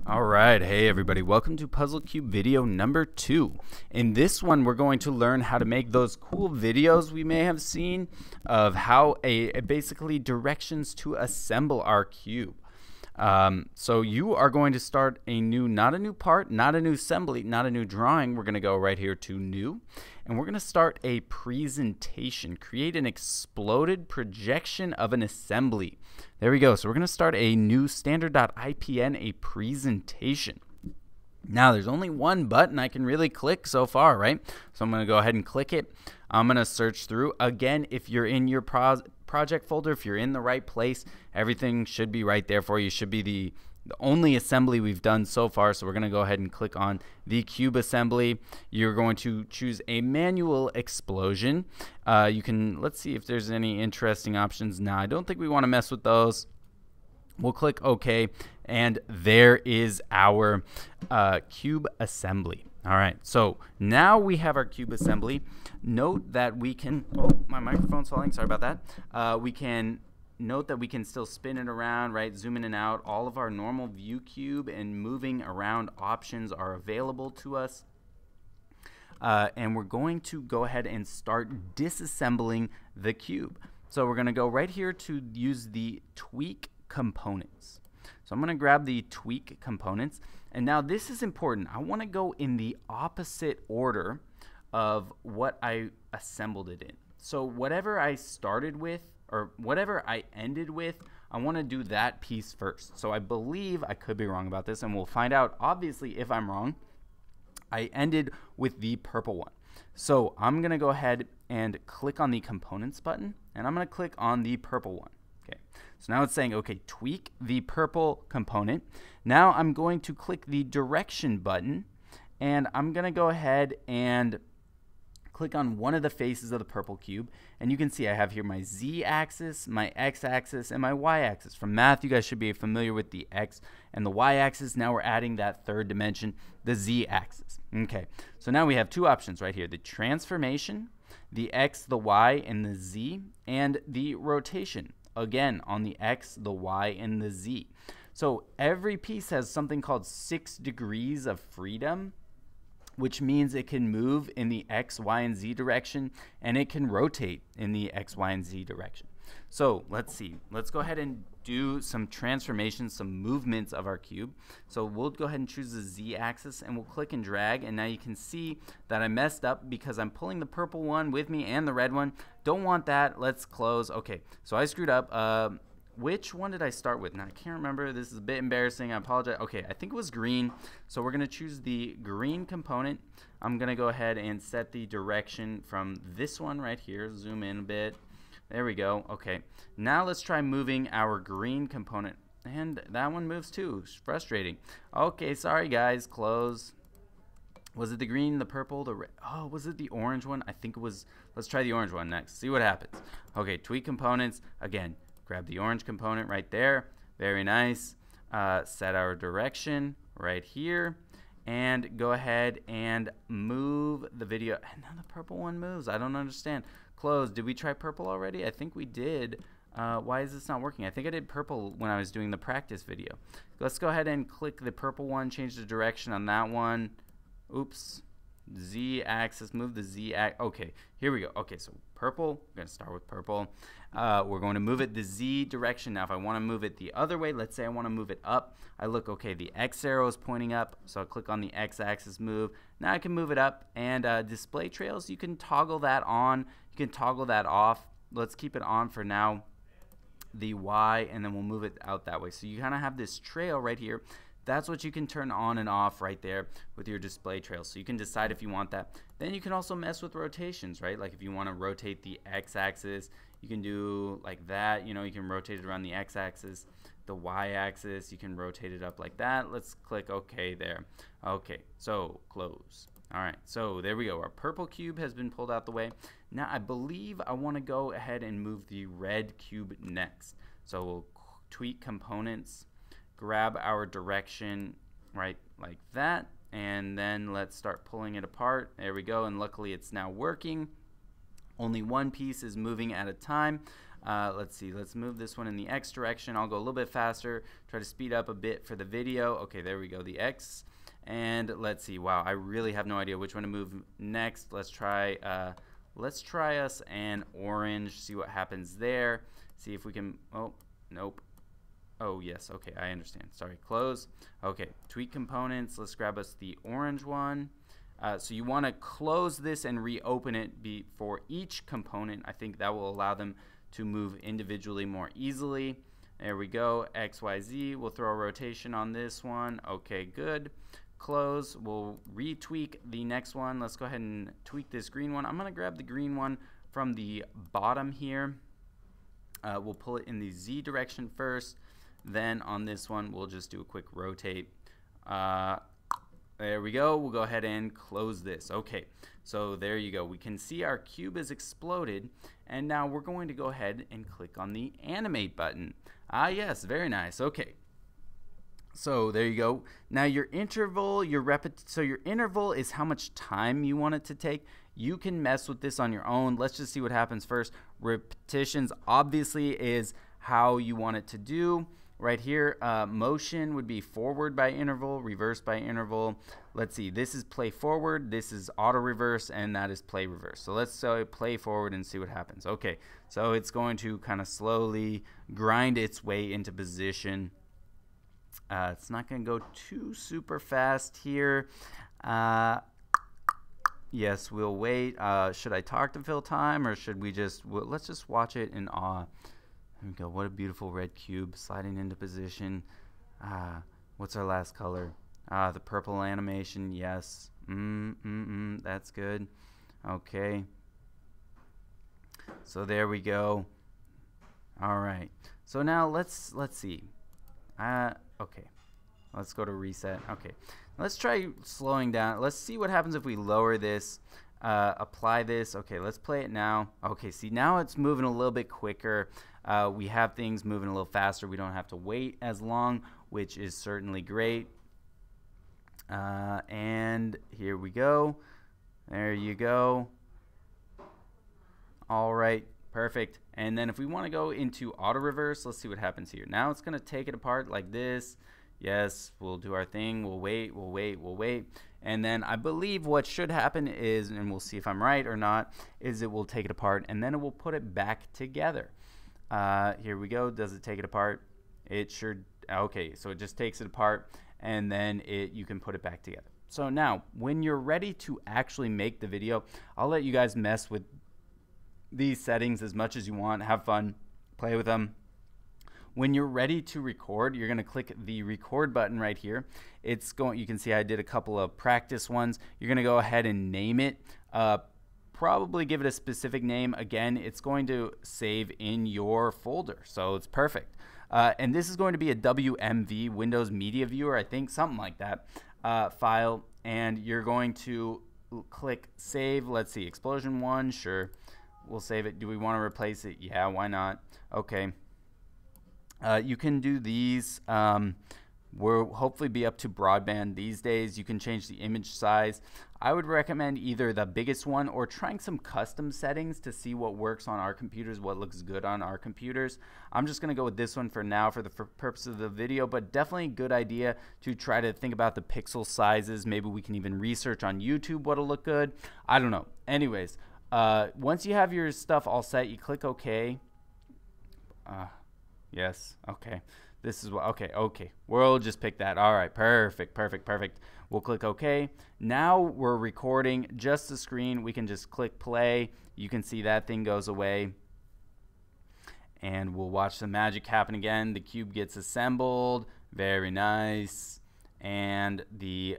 Alright, hey everybody, welcome to Puzzle Cube video number 2. In this one we're going to learn how to make those cool videos we may have seen of how basically directions to assemble our cube. So you are going to start a new, not a new part, not a new assembly, not a new drawing. We're going to go right here to new, and we're going to start a presentation. Create an exploded projection of an assembly. There we go. So we're going to start a new standard.ipn, a presentation. Now there's only one button I can really click so far, right? So I'm going to go ahead and click it. I'm going to search through. Again, if you're in your project folder, if you're in the right place, everything should be right there for you. Should be the only assembly we've done so far. So we're going to go ahead and click on the cube assembly. You're going to choose a manual explosion. Let's see if there's any interesting options. Now, I don't think we want to mess with those. We'll click OK, and there is our cube assembly. All right, so now we have our cube assembly. Note that we can, oh, my microphone's falling, sorry about that. We can note that we can still spin it around, right, zoom in and out. All of our normal view cube and moving around options are available to us. And we're going to go ahead and start disassembling the cube. So we're going to go right here to use the tweak components. So I'm going to grab the tweak components, and now this is important. I want to go in the opposite order of what I assembled it in. So whatever I started with or whatever I ended with, I want to do that piece first. So I believe, I could be wrong about this, and we'll find out obviously if I'm wrong. I ended with the purple one. So I'm going to go ahead and click on the components button, and I'm going to click on the purple one. Okay, so now it's saying, okay, tweak the purple component. Now I'm going to click the direction button, and I'm going to go ahead and click on one of the faces of the purple cube, and you can see I have here my z-axis, my x-axis, and my y-axis. From math, you guys should be familiar with the x and the y-axis. Now we're adding that third dimension, the z-axis. Okay, so now we have two options right here, the transformation, the x, the y, and the z, and the rotation. Again, on the x, the y, and the z. So every piece has something called 6 degrees of freedom, which means it can move in the x, y, and z direction, and it can rotate in the x, y, and z direction. So let's see. Let's go ahead and do some transformations, some movements of our cube. So we'll go ahead and choose the z-axis, and we'll click and drag, and now you can see that I messed up because I'm pulling the purple one with me and the red one. Don't want that. Let's close. Okay, so I screwed up. Which one did I start with? Now I can't remember. This is a bit embarrassing. I apologize. Okay, I think it was green. So we're going to choose the green component. I'm going to go ahead and set the direction from this one right here. Zoom in a bit. There we go. Okay, now let's try moving our green component. And that one moves too. It's frustrating. Okay, sorry guys. Close. Was it the green, the purple, the red? Oh, was it the orange one? I think it was. Let's try the orange one next. See what happens. Okay, tweak components. Again, grab the orange component right there. Very nice. Set our direction right here. And go ahead and move the video. And now the purple one moves. I don't understand. Close. Did we try purple already? I think we did. Why is this not working? I think I did purple when I was doing the practice video. Let's go ahead and click the purple one. Change the direction on that one. Oops. Z-axis. Move the Z-axis. Okay. Here we go. Okay. So purple. We're going to start with purple. We're going to move it the Z direction. Now if I want to move it the other way, let's say I want to move it up, I look, okay, the X arrow is pointing up, so I'll click on the X axis move. Now I can move it up, and display trails, you can toggle that on, you can toggle that off. Let's keep it on for now, the Y, and then we'll move it out that way. So you kind of have this trail right here. That's what you can turn on and off right there with your display trails. So you can decide if you want that. Then you can also mess with rotations, right? Like if you want to rotate the x-axis, you can do like that. You know, you can rotate it around the x-axis. The y-axis, you can rotate it up like that. Let's click OK there. Okay, so close. All right, so there we go. Our purple cube has been pulled out the way. Now I believe I want to go ahead and move the red cube next. So we'll tweak components. Grab our direction right like that, and then let's start pulling it apart. There we go, and luckily it's now working. Only one piece is moving at a time. Let's see, let's move this one in the X direction. I'll go a little bit faster, try to speed up a bit for the video. Okay, there we go, the X. And let's see, wow, I really have no idea which one to move next. Let's try us an orange, see what happens there. See if we can, oh, nope. Oh, yes, okay, I understand. Sorry, close. Okay, tweak components, let's grab us the orange one. So you want to close this and reopen it for each component. I think that will allow them to move individually more easily. There we go, X, Y, Z. We'll throw a rotation on this one. Okay, good. Close. We'll retweak the next one. Let's go ahead and tweak this green one. I'm going to grab the green one from the bottom here. We'll pull it in the Z direction first. Then on this one, we'll just do a quick rotate. There we go. We'll go ahead and close this. Okay, so there you go. We can see our cube is exploded, and now we're going to go ahead and click on the animate button. Ah, yes, very nice. Okay, so there you go. Now your interval, your interval is how much time you want it to take. You can mess with this on your own. Let's just see what happens first. Repetitions obviously is how you want it to do. Right here, motion would be forward by interval, reverse by interval. Let's see, this is play forward, this is auto reverse, and that is play reverse. So let's play forward and see what happens. Okay, so it's going to kind of slowly grind its way into position. It's not going to go too super fast here. Yes, we'll wait. Should I talk to fill time, or should we let's just watch it in awe. There we go. What a beautiful red cube sliding into position. What's our last color? The purple animation. Yes. That's good. Okay. So there we go. All right. So now let's see. Okay. Let's go to reset. Okay. Let's try slowing down. Let's see what happens if we lower this. Apply this. Okay, let's play it now. Okay, see, now it's moving a little bit quicker. We have things moving a little faster. We don't have to wait as long, which is certainly great. And here we go. There you go. All right, perfect. And then if we want to go into auto reverse, let's see what happens here. Now it's going to take it apart like this. Yes, we'll do our thing. We'll wait, we'll wait, we'll wait. And then I believe what should happen is, and we'll see if I'm right or not, is it will take it apart and then it will put it back together. Here we go. Does it take it apart? It sure, okay, so it just takes it apart and then you can put it back together. So now, when you're ready to actually make the video, I'll let you guys mess with these settings as much as you want. Have fun, play with them. When you're ready to record, you're going to click the record button right here. It's going. You can see I did a couple of practice ones. You're going to go ahead and name it. Probably give it a specific name. Again, it's going to save in your folder, so it's perfect. And this is going to be a WMV, Windows Media Viewer, I think, something like that, file. And you're going to click Save. Let's see, Explosion 1, sure. We'll save it. Do we want to replace it? Yeah, why not? Okay. You can do these. We'll hopefully be up to broadband these days. You can change the image size. I would recommend either the biggest one or trying some custom settings to see what works on our computers, what looks good on our computers. I'm just going to go with this one for now for the purpose of the video, but definitely a good idea to try to think about the pixel sizes. Maybe we can even research on YouTube what'll look good. I don't know. Anyways, once you have your stuff all set, you click OK. Yes, okay. This is what, okay. We'll just pick that. All right, perfect. We'll click OK. Now we're recording just the screen. We can just click play. You can see that thing goes away. And we'll watch the magic happen again. The cube gets assembled. Very nice. And the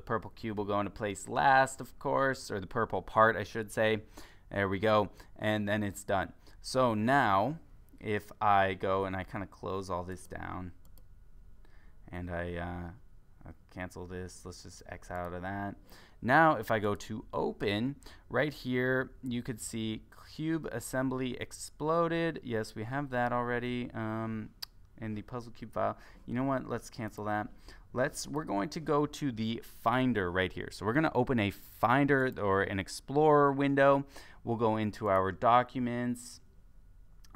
purple cube will go into place last, of course, or the purple part, I should say. There we go. And then it's done. So now, if I go and I kind of close all this down and I cancel this, let's just X out of that. Now if I go to open, right here you could see cube assembly exploded. Yes, we have that already in the puzzle cube file. You know what, let's cancel that. We're going to go to the Finder right here. So we're going to open a Finder or an Explorer window. We'll go into our documents.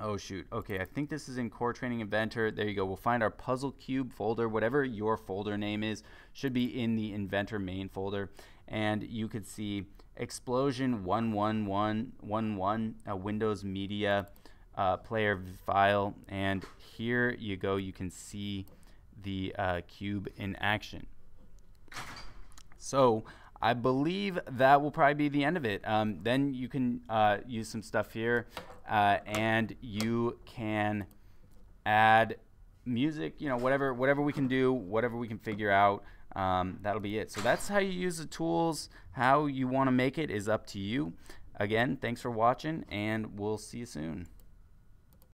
Oh shoot. Okay, I think this is in Core Training Inventor. There you go. We'll find our Puzzle Cube folder, whatever your folder name is, should be in the Inventor main folder. And you could see Explosion 11111, a Windows Media player file. And here you go. You can see the cube in action. So I believe that will probably be the end of it. Then you can use some stuff here, and you can add music, you know, whatever we can do, whatever we can figure out. That'll be it. So that's how you use the tools. How you want to make it is up to you. Again, thanks for watching, and we'll see you soon.